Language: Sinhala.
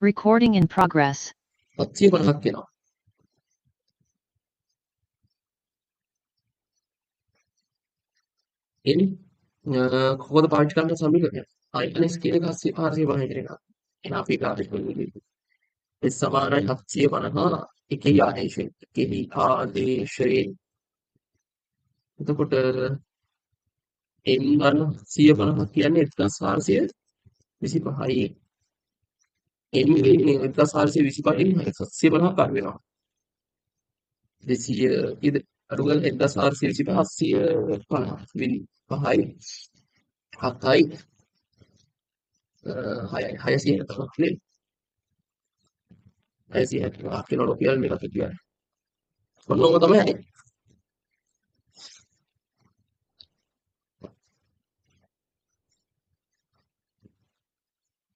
Recording in progress. 750ක් එනවා. එන්නේ කොහොමද පාවිච්චි කරන්න සමීකරණය? INS කියන එක 450 කියන එක. එහෙනම් අපි ගාඩ් කරන්නේ. ඒ සමානයි 750 එකේ ආදේශයෙන්. එකේ ආදේශයෙන්. එතකොට n ගන්න 150 කියන්නේ 1425යි. n වෙන්නේ 1425න් 750 කර වෙනවා. 200 ඉද අරුගල 1425 850 වින් 5යි 7යි 6යි 600 තමයි නේ. 600 කියන රුපියල් මේකට කියන්නේ. ඔන්නෝම තමයි